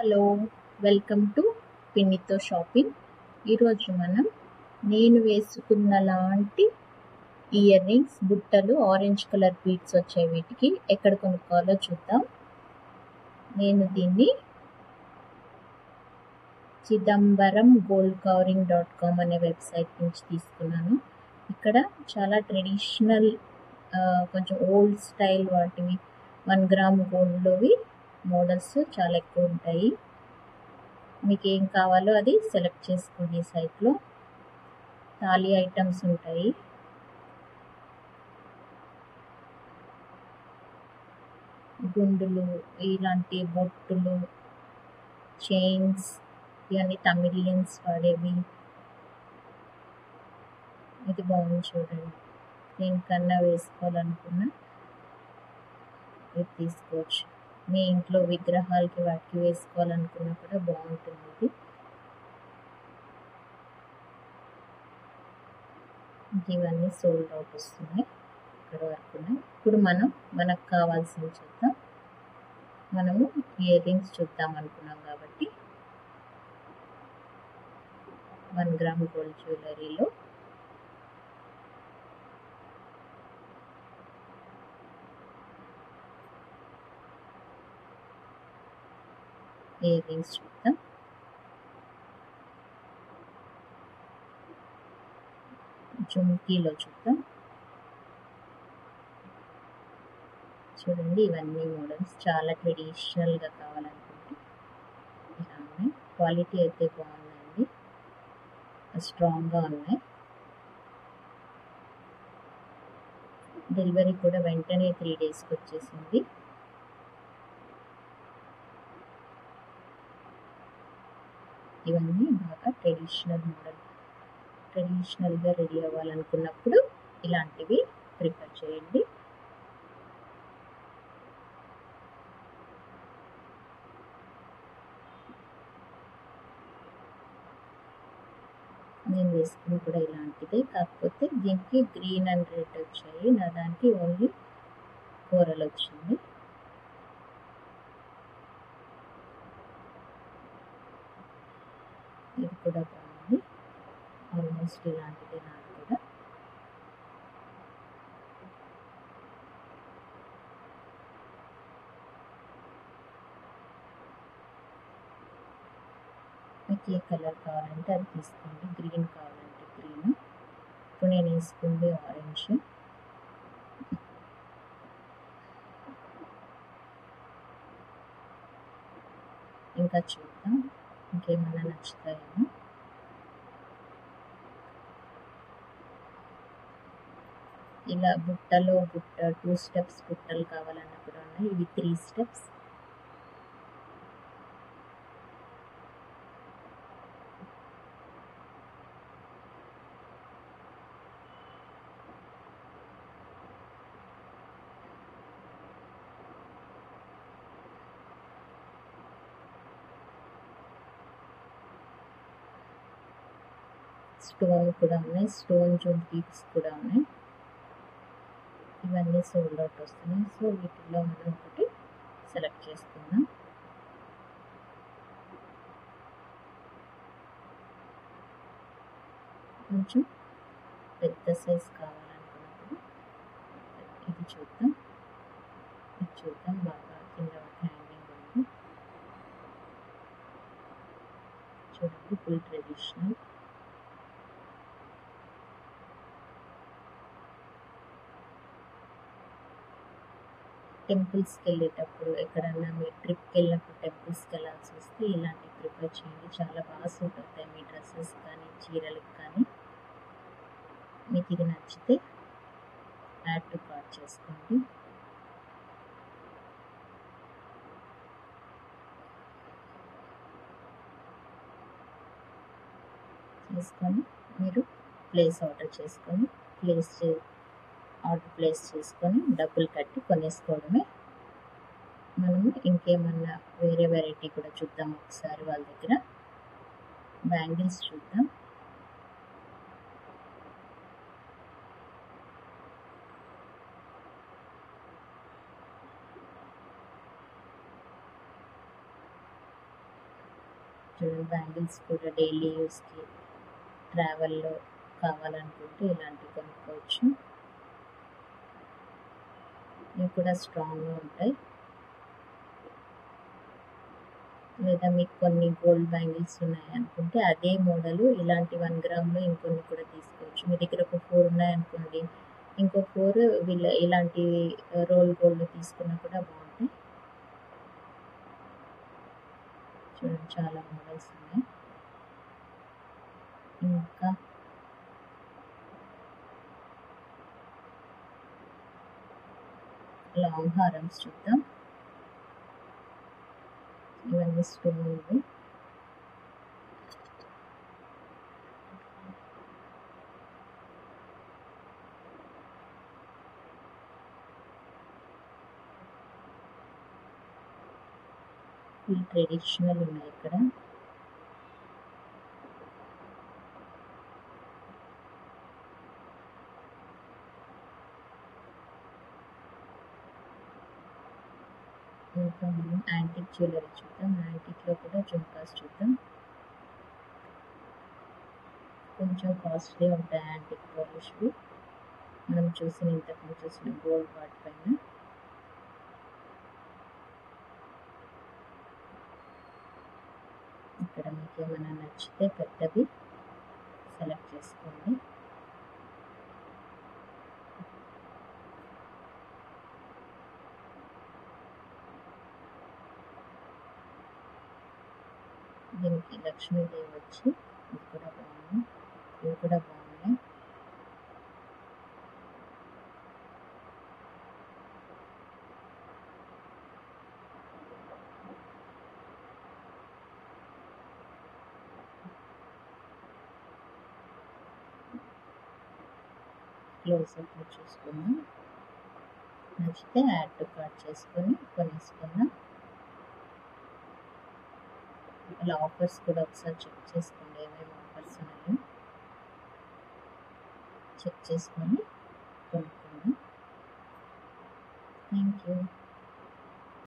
Hello, welcome to పిన్నితో shopping. ఈరోజు మనం నేను వేసుకున్న లాంటి ఇయర్ రింగ్స్, బుట్టలు, ఆరెంజ్ కలర్ బీడ్స్ వచ్చాయి. వీటికి ఎక్కడ కొనుక్కోవాలో చూద్దాం. నేను దీన్ని చిదంబరం గోల్డ్ కవరింగ్.com అనే వెబ్సైట్ నుంచి తీసుకున్నాను. ఇక్కడ చాలా ట్రెడిషనల్, కొంచెం ఓల్డ్ స్టైల్ వాటివి 1 గ్రామ్ గోల్డ్లోవి మోడల్స్ చాలా ఎక్కువ ఉంటాయి. మీకు ఏం కావాలో అది సెలెక్ట్ చేసుకోండి. సైట్లో తాళి ఐటమ్స్ ఉంటాయి. గుండులు, ఇలాంటి బొట్టులు, చైన్స్, ఇవన్నీ తమిళియన్స్ వాడేవి. ఇది బాగుంది చూడండి. దేనికన్నా వేసుకోవాలనుకున్నా ఇది తీసుకోవచ్చు. మీ ఇంట్లో విగ్రహాలకి వాటికి వేసుకోవాలనుకున్నా కూడా బాగుంటుంది. ఇవన్నీ సోల్డ్ అవుట్ వస్తున్నాయి. ఇక్కడ వరకు ఉన్నాయి. ఇప్పుడు మనకు కావాల్సింది చూద్దాం. మనము ఇయర్ రింగ్స్ చూద్దాం అనుకున్నాం కాబట్టి 1 గ్రామ్ గోల్డ్ జ్యువెలరీలో ఇయర్ రింగ్స్ చూద్దాం. జుమ్కీలో చూద్దాం. చూడండి, ఇవన్నీ మోడల్స్ చాలా ట్రెడిషనల్గా కావాలనుకుంటే ఇలా ఉన్నాయి. క్వాలిటీ అయితే బాగుందండి, స్ట్రాంగ్గా ఉన్నాయి. డెలివరీ కూడా వెంటనే 3 డేస్కి వచ్చేసింది. ఇవన్నీ బాగా ట్రెడిషనల్ మోడల్. ట్రెడిషనల్గా రెడీ అవ్వాలనుకున్నప్పుడు ఇలాంటివి ప్రిఫర్ చేయండి. నేను వేసుకుని కూడా ఇలాంటిదే, కాకపోతే దీనికి గ్రీన్ అండ్ రెడ్ వచ్చాయి. నా దానికి ఓన్లీ కూరలు వచ్చింది. ఇది కూడా బాగుంది, ఆల్మోస్ట్ ఇలాంటిదే నాకు కూడా. మీకు ఏ కలర్ కావాలంటే అది తీసుకోండి. గ్రీన్ కావాలంటే గ్రీన్. ఇప్పుడు నేను వేసుకుంది ఆరెంజ్. ఇంకా చూద్దాం ఇంకేమన్నా నచ్చుతాయేమో. ఇలా బుట్టలో 2 స్టెప్స్ బుట్టలు కావాలన్నా కూడా ఉన్నాయి. ఇవి 3 స్టెప్స్. స్టోన్ కూడా ఉన్నాయి, స్టోన్ జుమ్కీస్ కూడా ఉన్నాయి. ఇవన్నీ సోల్డ్ అవుట్ వస్తున్నాయి. సో వీటిల్లో మనం ఒకటి సెలెక్ట్ చేసుకుందాం. కొంచెం పెద్ద సైజ్ కావాలనుకున్నప్పుడు ఇది చూద్దాం. బాగా కింద హ్యాంగింగ్ ఉంది. చూడండి, ఫుల్ ట్రెడిషనల్. టెంపుల్స్కి వెళ్ళేటప్పుడు, ఎక్కడన్నా మీరు ట్రిప్కి వెళ్ళినప్పుడు టెంపుల్స్కి వెళ్ళాల్సి వస్తే ఇలాంటివి ప్రిపేర్ చేయండి. చాలా బాగా సూట్ అవుతాయి మీ డ్రెస్సెస్ కానీ చీరలకు కానీ. మీకు ఇది నచ్చితే యాడ్ టు కార్ట్ చేసుకోండి. చేసుకొని మీరు ఆర్డర్ ప్లేస్ చేసుకొని డబ్బులు కట్టి కొనేసుకోవడమే. మనము ఇంకేమన్నా వేరే వెరైటీ కూడా చూద్దాం ఒకసారి. వాళ్ళ దగ్గర బ్యాంగిల్స్ చూద్దాం. చూడండి బ్యాంగిల్స్ కూడా డైలీ యూస్కి ట్రావెల్లో కావాలనుకుంటే ఇలాంటివి కొనుక్కోవచ్చు. ఇవి కూడా స్ట్రాంగ్గా ఉంటాయి. లేదా మీకు కొన్ని గోల్డ్ బ్యాంగిల్స్ ఉన్నాయనుకుంటే అదే మోడలు ఇలాంటి 1 గ్రామ్లో ఇంకొన్ని కూడా తీసుకోవచ్చు. మీ దగ్గర ఒక 4 ఉన్నాయనుకోండి, ఇంకో 4 ఇలాంటి రోల్ గోల్డ్ తీసుకున్నా కూడా బాగుంటాయి. చూడండి చాలా మోడల్స్ ఉన్నాయి. ఇంకా లాంగ్ హారమ్స్ చూద్దాం. ఇవన్నీ స్టోన్ ఇవి. ఫుల్ ట్రెడిషనల్ ఉన్నాయి ఇక్కడ. ఇంకా మనం యాంటిక్ జ్యువెలరీ చూద్దాం. యాంటిక్లో కూడా జుమ్కాస్ చూద్దాం. కొంచెం కాస్ట్లీ ఉంటాయి యాంటిక్ పాలిష్వి. మనం ఇంతకుముందు చూసిన గోల్డ్ వాటిపైన. ఇక్కడ మీకు ఏమైనా నచ్చితే పెద్దవి సెలెక్ట్ చేసుకోండి. దీనికి లక్ష్మీదేవి వచ్చి ఇది కూడా బాగుంది. ఇవి కూడా బాగున్నాయి. క్లోజ్అప్లో చూసుకుందాం. నచ్చితే యాడ్ టు కార్ట్ చేసుకొని కొనేసుకుందాం. ఇలా ఆఫర్స్ కూడా ఒకసారి చెక్ చేసుకోండి. ఏమేమి ఆఫర్స్ ఉన్నాయో చెక్ చేసుకొని కొనుక్కుందాం. Thank you.